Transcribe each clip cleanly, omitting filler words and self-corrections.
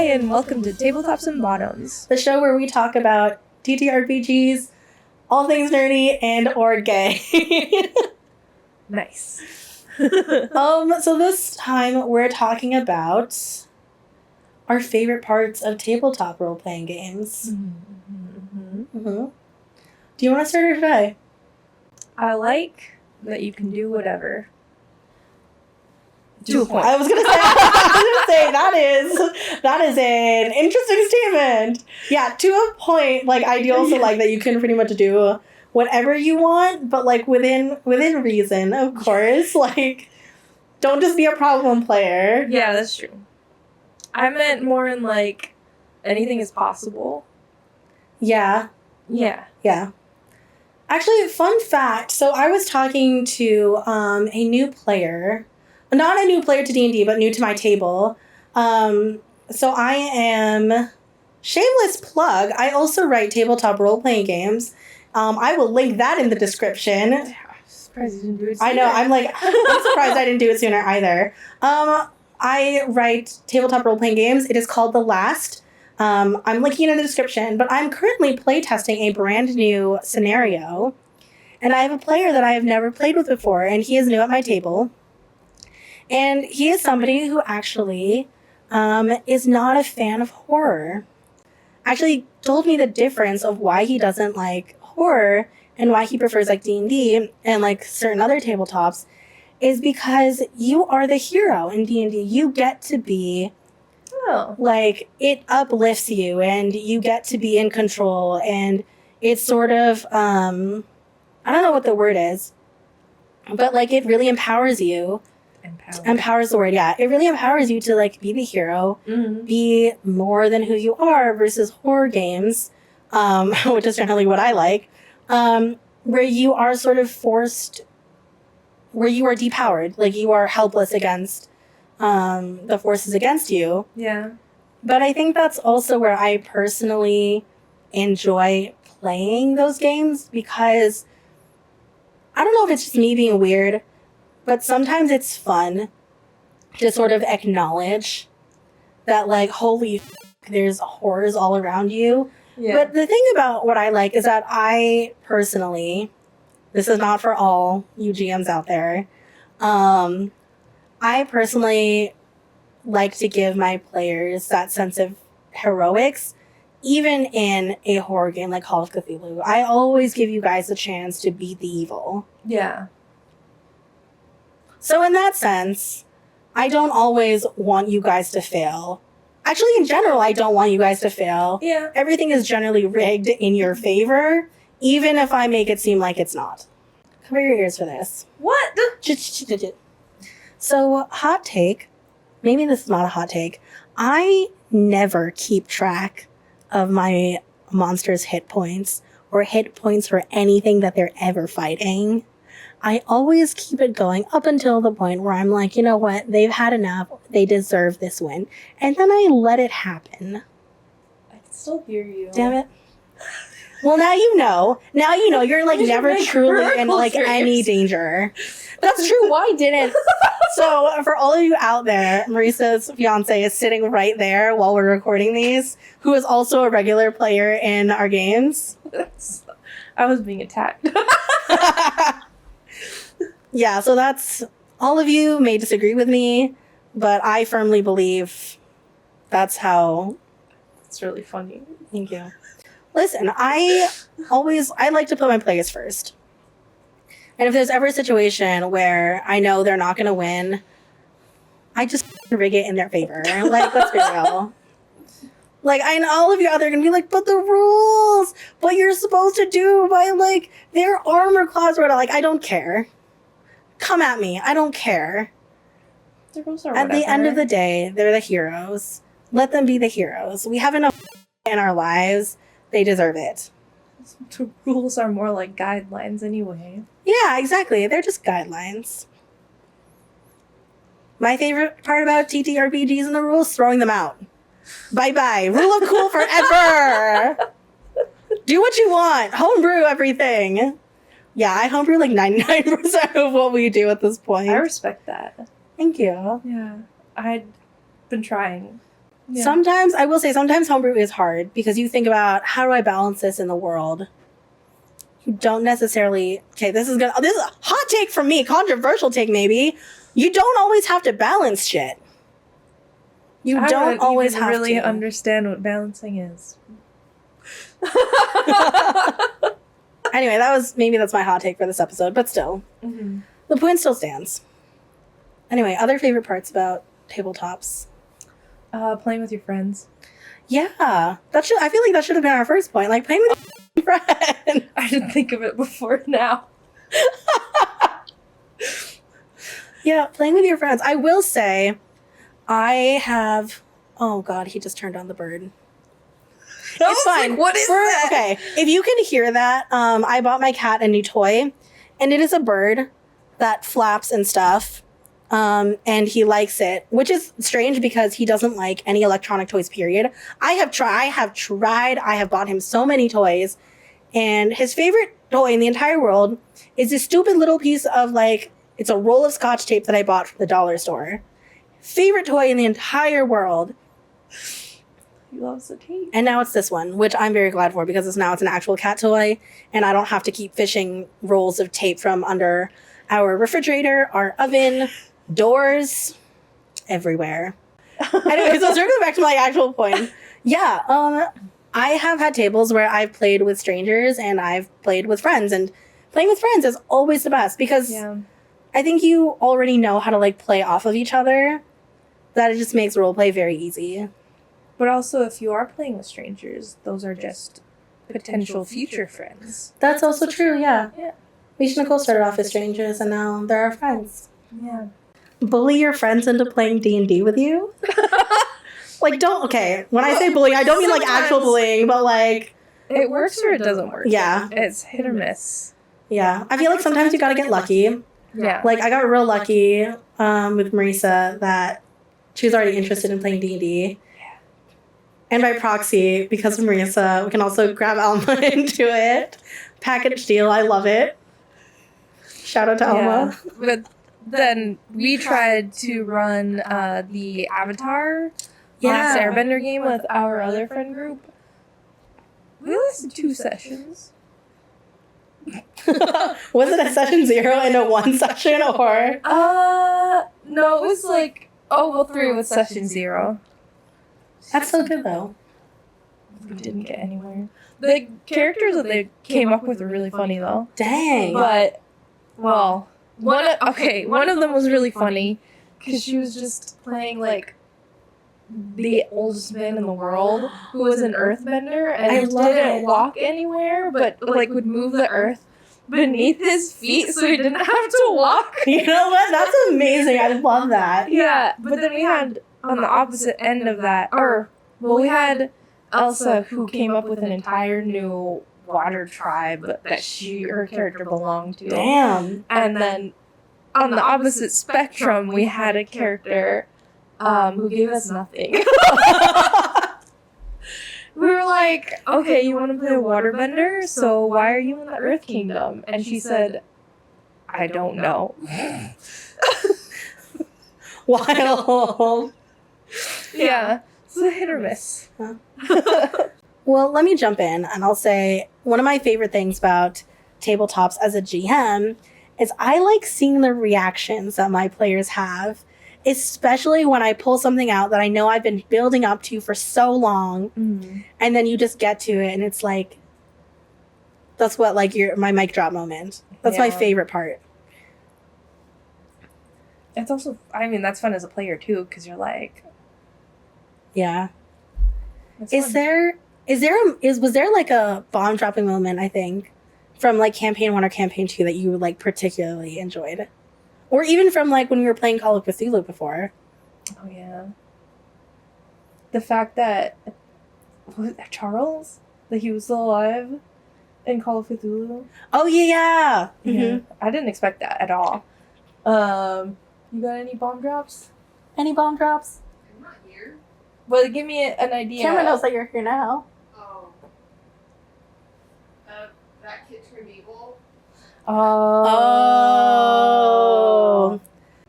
Hi, and welcome to Tabletops and Bottoms, the show where we talk about TTRPGs, all things nerdy, and or gay. Nice. So this time we're talking about our favorite parts of tabletop role-playing games. Do you want to start or should I? I like that you can do whatever. To a point. I was gonna say that is an interesting statement. Yeah, to a point. Like, I do also like that you can pretty much do whatever you want, but like within reason, of course. Like, don't just be a problem player. Yeah, that's true. I meant more in like anything is possible. Yeah. Yeah. Yeah. Actually, fun fact. So I was talking to a new player. Not a new player to D&D, but new to my table. So I am, shameless plug, I also write tabletop role-playing games. I will link that in the description. I'm surprised you didn't do it sooner. I know, I'm surprised I didn't do it sooner either. I write tabletop role-playing games. It is called The Last. I'm linking it in the description, but I'm currently playtesting a brand new scenario. And I have a player that I have never played with before, and he is new at my table. And he is somebody who actually is not a fan of horror. Actually told me the difference of why he doesn't like horror and why he prefers like D&D and like certain other tabletops is because you are the hero in D&D. You get to be, like, it uplifts you and you get to be in control, and it's sort of, I don't know what the word is, but like it really empowers you. Empowers the word, yeah. It really empowers you to like be the hero, be more than who you are, versus horror games, which is generally what I like, where you are sort of forced, where you are depowered, like you are helpless against the forces against you. Yeah. But I think that's also where I personally enjoy playing those games, because I don't know if it's just me being weird, but sometimes it's fun to sort of acknowledge that, like, holy f***, there's horrors all around you. Yeah. But the thing about what I like is that I personally, this is not for all you GMs out there, I personally like to give my players that sense of heroics, even in a horror game like Call of Cthulhu. I always give you guys a chance to beat the evil. Yeah. So in that sense, I don't always want you guys to fail. Actually, in general, I don't want you guys to fail. Yeah. Everything is generally rigged in your favor, even if I make it seem like it's not. Cover your ears for this. What? So, hot take. Maybe this is not a hot take. I never keep track of my monster's hit points or hit points for anything that they're ever fighting. I always keep it going up until the point where I'm like, you know what? They've had enough. They deserve this win. And then I let it happen. I can still hear you. Damn it. Well, now you know. Now you know. You're like never truly in like any danger. That's true. Why didn't? So for all of you out there, Marisa's fiance is sitting right there while we're recording these, who is also a regular player in our games. I was being attacked. Yeah, so that's, all of you may disagree with me, but I firmly believe that's how. It's really funny. Thank you. Listen, I like to put my players first. And if there's ever a situation where I know they're not going to win, I just rig it in their favor. Like, let's be real. Like, I know all of you out there are going to be like, but the rules, what you're supposed to do by, like, their armor class, or like, I don't care. Come at me. I don't care. The rules are At the end of the day, they're the heroes. Let them be the heroes. We have enough in our lives. They deserve it. The rules are more like guidelines anyway. Yeah, exactly. They're just guidelines. My favorite part about TTRPGs and the rules, throwing them out. Bye-bye. Rule of cool forever. Do what you want. Homebrew everything. Yeah, I homebrew like 99% of what we do at this point. I respect that. Thank you. Yeah. I'd been trying. Yeah. Sometimes, I will say, sometimes homebrew is hard because you think about, how do I balance this in the world? You don't necessarily, okay, this is a hot take from me, controversial take maybe. You don't always have to balance shit. You don't always have really to. understand what balancing is. Anyway, that's my hot take for this episode, but still. Mm-hmm. The point still stands. Anyway, other favorite parts about tabletops? Playing with your friends. Yeah. I feel like that should have been our first point. Like, playing with your friends. I didn't think of it before now. Yeah, playing with your friends. I will say, I have... Oh, God, he just turned on the bird. It's fine. Like, what is that? Okay, if you can hear that, I bought my cat a new toy, and it is a bird that flaps and stuff, and he likes it, which is strange because he doesn't like any electronic toys, period. I have bought him so many toys, and his favorite toy in the entire world is this stupid little piece of, like, it's a roll of Scotch tape that I bought from the dollar store. Favorite toy in the entire world. He loves the tape. And now it's this one, which I'm very glad for because it's an actual cat toy, and I don't have to keep fishing rolls of tape from under our refrigerator, our oven, doors, everywhere. Anyway, so circling back to my actual point. Yeah, I have had tables where I've played with strangers and I've played with friends, and playing with friends is always the best because I think you already know how to, like, play off of each other. That it just makes roleplay very easy. But also, if you are playing with strangers, those are just potential future friends. That's also true, yeah. Yeah. Me and Nicole started off as strangers, and now they're our friends. Yeah. Bully your friends into playing D&D with you? Like, okay, when I say bullying, I don't mean, like, actual bullying, but, like... It works or it doesn't work. Yeah. It's hit or miss. Yeah. I feel like sometimes you gotta get lucky. Yeah. Like, I got real lucky with Marisa that she was already interested in playing D&D. And by proxy, because of Marisa, we can also grab Alma into it. Package deal, I love it. Shout out to Alma. But then we tried to run the Avatar Yeah. Last Airbender game with our other friend group. We lasted 2 sessions. Was it a session 0 and a 1 session, or? No, it was like, 3 with session 0. That's so good, though. We didn't get anywhere. The characters that they came up with were really funny, though. Dang. But, well, one of them was really funny because she was just playing, like, the oldest man in the world who was an earthbender and didn't walk anywhere, but, like, would move the earth beneath his feet so he didn't have to walk. You know what? That's amazing. I love that. Yeah, but then we had, on the opposite end of that, we had Elsa, who came up with an entire new water tribe that her character belonged to. Damn. And then on the opposite spectrum, we had a character who gave us nothing. We were like, okay, you want to play a waterbender? So why are you in the Earth Kingdom? And she said, I don't know. Wild. Yeah, it's a hit or miss. Well, let me jump in and I'll say one of my favorite things about tabletops as a GM is I like seeing the reactions that my players have, especially when I pull something out that I know I've been building up to for so long, and then you just get to it and it's like, that's what, like, my mic drop moment. That's my favorite part. It's also, I mean, that's fun as a player too, because you're like, yeah. Was there like a bomb dropping moment, I think, from like campaign 1 or campaign 2 that you like particularly enjoyed? Or even from like when we were playing Call of Cthulhu before. Oh yeah. The fact that Charles, that he was still alive in Call of Cthulhu. Oh yeah. Mm-hmm. I didn't expect that at all. You got any bomb drops? Any bomb drops? I'm not here. Well, give me an idea. Cameron knows that you're here now. Oh. That kid turned evil. Oh.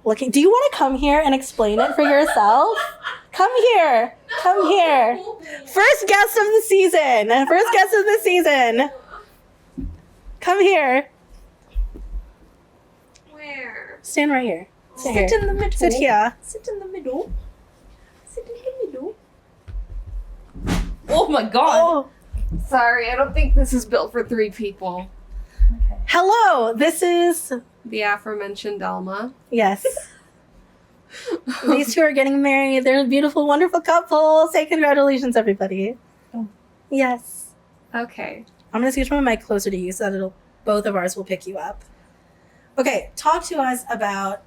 Looking. Do you want to come here and explain it for yourself? Come here. No, Come here. First guest of the season. First guest of the season. Come here. Where? Stand right here. Sit Sit here. in the middle. Sit here. Sit in the middle. Sit in the middle. Oh my god. Oh. Sorry, I don't think this is built for 3 people. Okay. Hello. This is The aforementioned Alma. yes. These two are getting married. They're a beautiful, wonderful couple. Say congratulations, everybody. Oh. Yes. Okay. I'm gonna scooch my mic closer to you so that both of ours will pick you up. Okay, talk to us about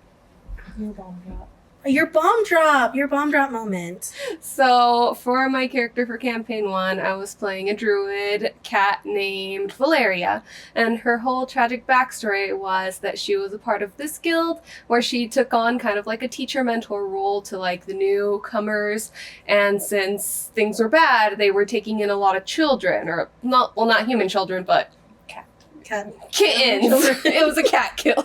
Your bomb drop. your bomb drop moment. So, for my character for campaign 1, I was playing a druid cat named Valeria, and her whole tragic backstory was that she was a part of this guild where she took on kind of like a teacher mentor role to like the newcomers, and since things were bad, they were taking in a lot of children, or not human children, but Cat. kittens. It was a cat kill.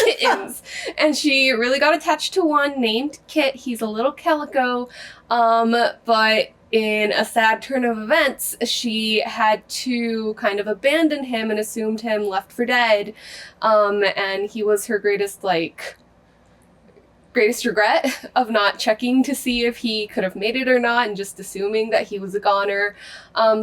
Kittens. And she really got attached to one named Kit. He's a little calico. But in a sad turn of events, she had to kind of abandon him and assumed him left for dead. And he was her greatest regret of not checking to see if he could have made it or not, and just assuming that he was a goner.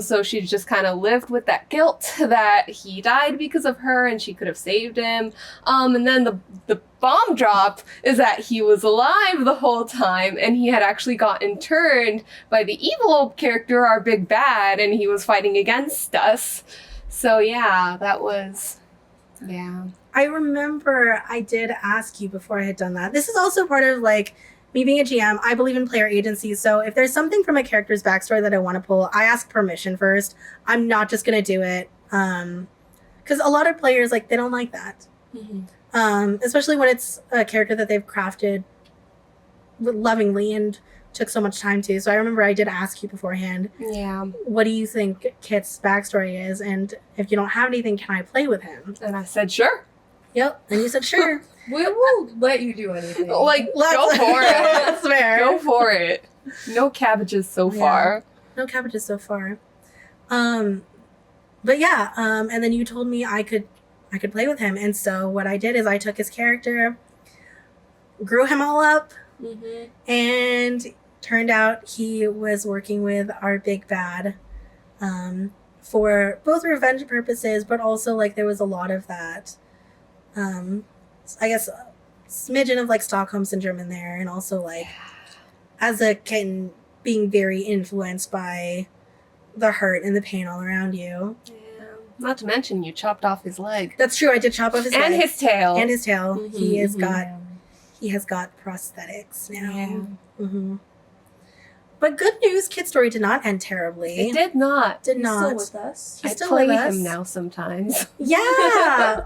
So she just kind of lived with that guilt that he died because of her and she could have saved him. And then the bomb drop is that he was alive the whole time and he had actually gotten turned by the evil character, our big bad, and he was fighting against us. So yeah, that was... yeah. I remember I did ask you before I had done that. This is also part of like me being a GM. I believe in player agency. So if there's something from a character's backstory that I want to pull, I ask permission first. I'm not just going to do it. Because a lot of players, like, they don't like that. Mm-hmm. Especially when it's a character that they've crafted lovingly and took so much time to. So I remember I did ask you beforehand, Yeah. what do you think Kit's backstory is? And if you don't have anything, can I play with him? And I said, sure. Yep. And you said, sure. We will let you do anything. Like, go Let's- for it. That's fair. Go for it. No cabbages so Yeah. far. No cabbages so far. But yeah, and then you told me I could play with him. And so what I did is I took his character, grew him all up, Mm-hmm. and turned out he was working with our big bad for both revenge purposes, but also like there was a lot of that I guess a smidgen of like Stockholm syndrome in there, and also like as a kitten being very influenced by the hurt and the pain all around you. Yeah. Not to mention, you chopped off his leg. That's true. I did chop off his And leg. his tail. And his tail. Mhm, He has mhm. got he has got prosthetics now. Yeah. hmm But good news, Kid Story did not end terribly. It did not. Did He's not. still with us. He's I still play with us. him now sometimes. Yeah.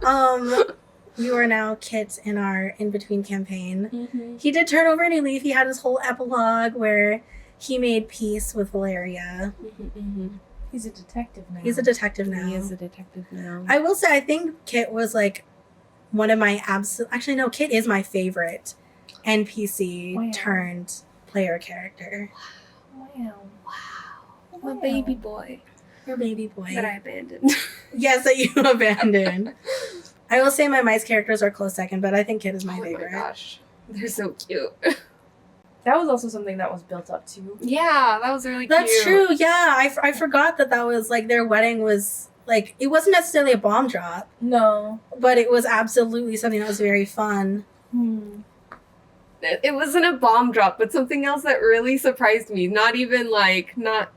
You are now Kit in our in-between campaign. Mm-hmm. He did turn over a new leaf. He had his whole epilogue where he made peace with Valeria. Mm-hmm. He's a detective now. He's a detective now. He is a detective now. I will say, I think Kit was like one of my actually, no, Kit is my favorite NPC Wow. turned player character. Wow. Wow. My baby boy Your baby boy. that I abandoned. Yes, that you abandoned. I will say my mice characters are close second, but I think Kit is my Oh favorite. my gosh. They're so cute. That was also something that was built up too. Yeah, that was really cute. That's true. Yeah, I forgot that was like their wedding was like it wasn't necessarily a bomb drop, No. but it was absolutely something that was very fun. It wasn't a bomb drop, but something else that really surprised me. Not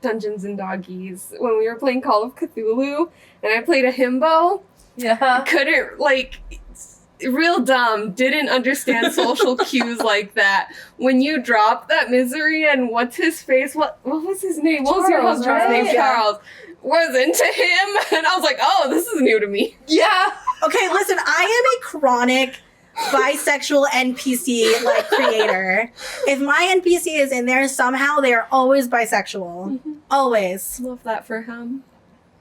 Dungeons and Doggies. When we were playing Call of Cthulhu and I played a himbo, Yeah. couldn't, real dumb, didn't understand social cues like that. When you drop that misery and what's his face, what was his name? What was your Charles, husband's name? right? Charles. Was into him, and I was like, oh, this is new to me. Yeah. Okay, listen, I am a chronic bisexual NPC like creator. If my NPC is in there somehow, they are always bisexual. Always. Love that for him.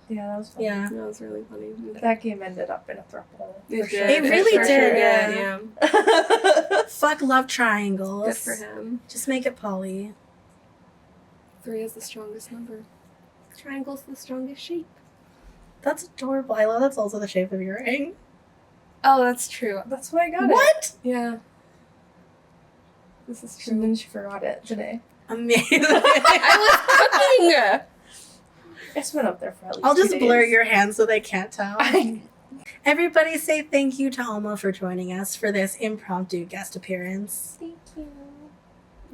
Yeah, that was fun. Yeah. That was really funny. That game ended up in a throuple. It for sure. It really for did, yeah. Fuck love triangles. Good for him. Just make it poly. 3 is the strongest number. Triangle's the strongest shape. That's adorable. I love that's also the shape of your ring. Oh, that's true. That's why I got it. What? Yeah. This is true. And then she forgot it today. Amazing. I was cooking! It's been up there for at least I'll just 2 blur days. your hands so they can't tell. Everybody say thank you to Alma for joining us for this impromptu guest appearance. Thank you.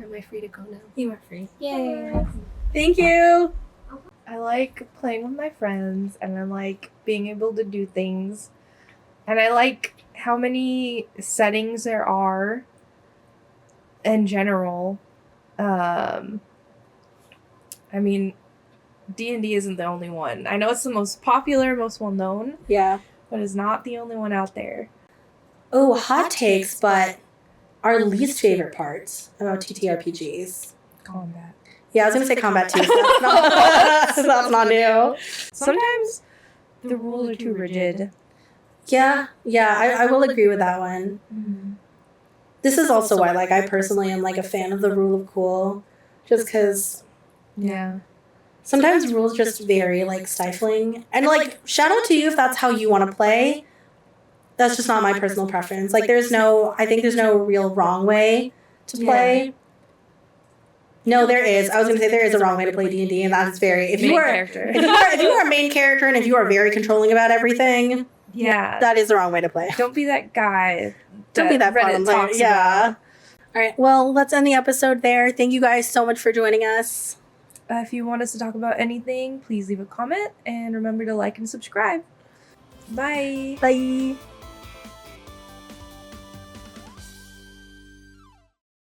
Am I free to go now? You are free. Yay. Thank you. I like playing with my friends, and I like being able to do things. And I like how many settings there are in general. I mean, D&D isn't the only one. I know it's the most popular, most well-known, Yeah. but it's not the only one out there. Oh, hot takes, but our least favorite parts about TTRPGs. Combat. Yeah, I was going to say combat too. So that's not, that's not new. Sometimes the rules are too rigid. Yeah, I will agree with that one. This is also why, like, I personally am, like, a fan of the rule of cool. Just because Yeah. sometimes rules just very, like, stifling. And, like, shout out to you if that's how you want to play. That's just not my personal preference. Like, I think there's no real wrong way to play. No, there is. I was going to say there is a wrong way to play D&D, and that's very... If you are a main character and if you are very controlling about everything, Yeah. that is the wrong way to play. Don't be that guy. Don't be that Reddit bottom player. talks Yeah. about. All right. Well, let's end the episode there. Thank you guys so much for joining us. If you want us to talk about anything, please leave a comment and remember to like and subscribe. Bye. Bye.